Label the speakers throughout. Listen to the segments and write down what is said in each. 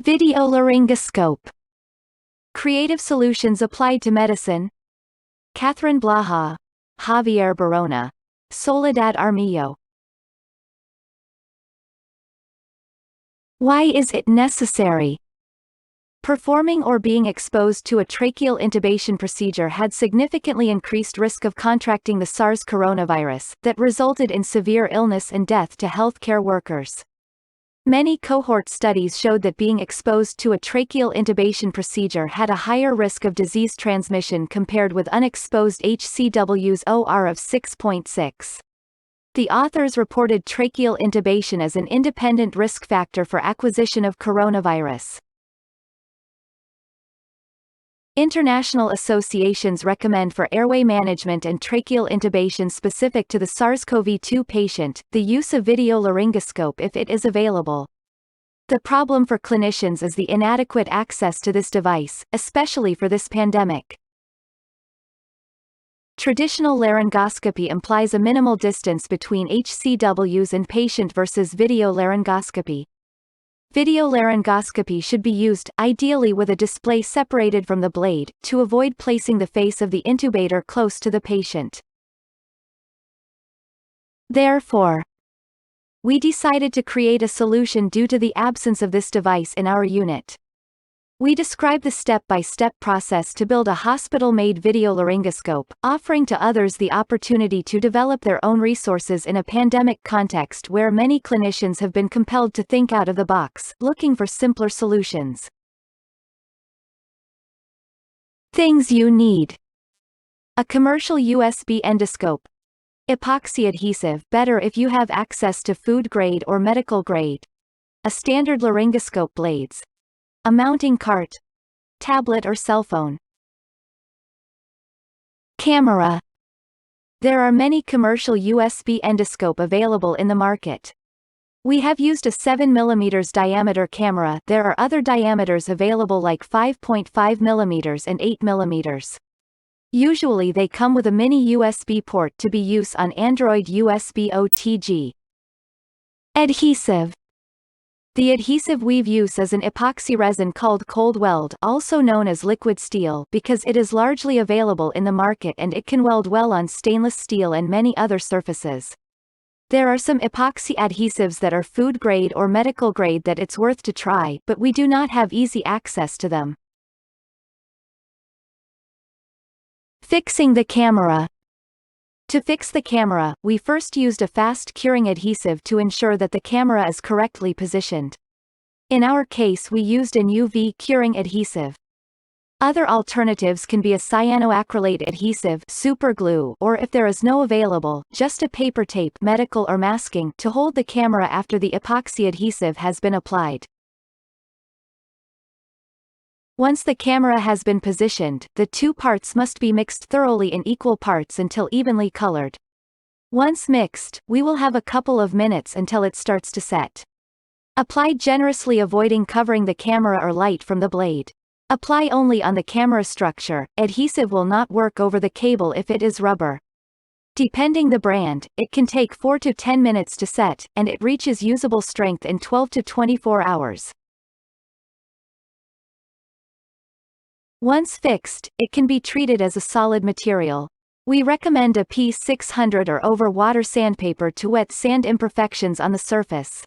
Speaker 1: Video laryngoscope. Creative solutions applied to medicine. Catherine Blaha, Javier Barona, Soledad Armillo. Why is it necessary? Performing or being exposed to a tracheal intubation procedure had significantly increased risk of contracting the SARS coronavirus, that resulted in severe illness and death to healthcare workers. Many cohort studies showed that being exposed to a tracheal intubation procedure had a higher risk of disease transmission compared with unexposed HCW's OR of 6.6. The authors reported tracheal intubation as an independent risk factor for acquisition of coronavirus. International associations recommend for airway management and tracheal intubation specific to the SARS-CoV-2 patient, the use of video laryngoscope if it is available. The problem for clinicians is the inadequate access to this device, especially for this pandemic. Traditional laryngoscopy implies a minimal distance between HCWs and patient versus video laryngoscopy. Video laryngoscopy should be used, ideally with a display separated from the blade, to avoid placing the face of the intubator close to the patient. Therefore, we decided to create a solution due to the absence of this device in our unit. We describe the step-by-step process to build a hospital-made video laryngoscope, offering to others the opportunity to develop their own resources in a pandemic context where many clinicians have been compelled to think out of the box, looking for simpler solutions. Things you need: a commercial USB endoscope, epoxy adhesive, better if you have access to food grade or medical grade, a standard laryngoscope blades, a mounting cart, tablet or cell phone. Camera. There are many commercial USB endoscope available in the market. We have used a 7 mm diameter camera. There are other diameters available like 5.5 mm and 8 mm. Usually they come with a mini USB port to be used on Android USB OTG. Adhesive. The adhesive we use is an epoxy resin called cold weld, also known as liquid steel, because it is largely available in the market and it can weld well on stainless steel and many other surfaces. There are some epoxy adhesives that are food grade or medical grade that it's worth to try, but we do not have easy access to them. Fixing the camera. To fix the camera, we first used a fast curing adhesive to ensure that the camera is correctly positioned. In our case we used an UV curing adhesive. Other alternatives can be a cyanoacrylate adhesive, superglue, or if there is no available, just a paper tape, medical or masking, to hold the camera after the epoxy adhesive has been applied. Once the camera has been positioned, the two parts must be mixed thoroughly in equal parts until evenly colored. Once mixed, we will have a couple of minutes until it starts to set. Apply generously, avoiding covering the camera or light from the blade. Apply only on the camera structure. Adhesive will not work over the cable if it is rubber. Depending the brand, it can take 4 to 10 minutes to set, and it reaches usable strength in 12 to 24 hours. Once fixed, it can be treated as a solid material. We recommend a P600 or over water sandpaper to wet sand imperfections on the surface.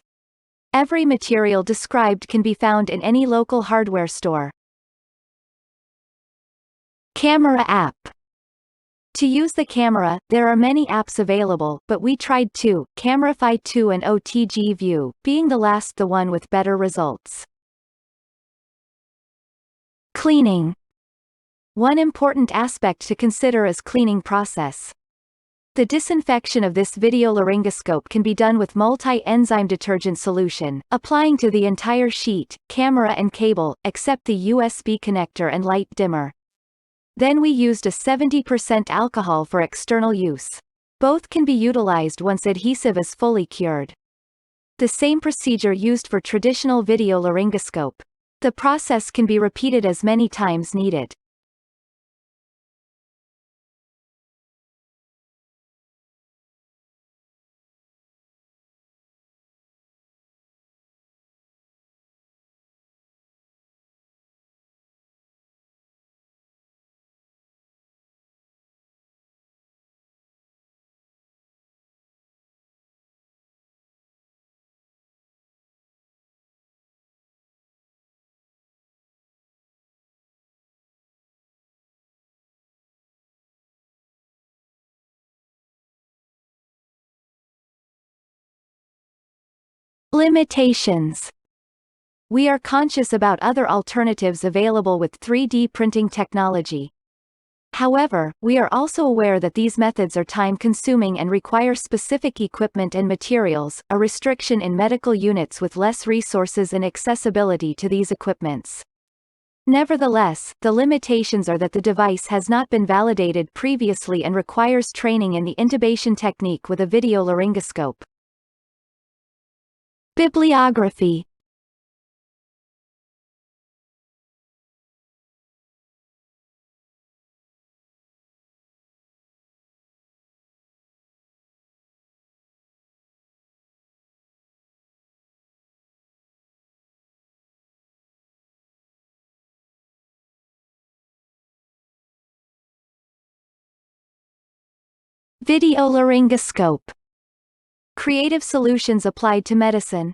Speaker 1: Every material described can be found in any local hardware store. Camera app. To use the camera, there are many apps available, but we tried two, Camerify 2 and OTG View, being the last the one with better results. Cleaning. One important aspect to consider is cleaning process. The disinfection of this video laryngoscope can be done with multi-enzyme detergent solution, applying to the entire sheet, camera and cable, except the USB connector and light dimmer. Then we used a 70% alcohol for external use. Both can be utilized once adhesive is fully cured. The same procedure used for traditional video laryngoscope. The process can be repeated as many times needed. Limitations. We are conscious about other alternatives available with 3D printing technology. However, we are also aware that these methods are time-consuming and require specific equipment and materials, a restriction in medical units with less resources and accessibility to these equipments. Nevertheless, the limitations are that the device has not been validated previously and requires training in the intubation technique with a video laryngoscope. Bibliography. Video laryngoscope. Creative solutions applied to medicine.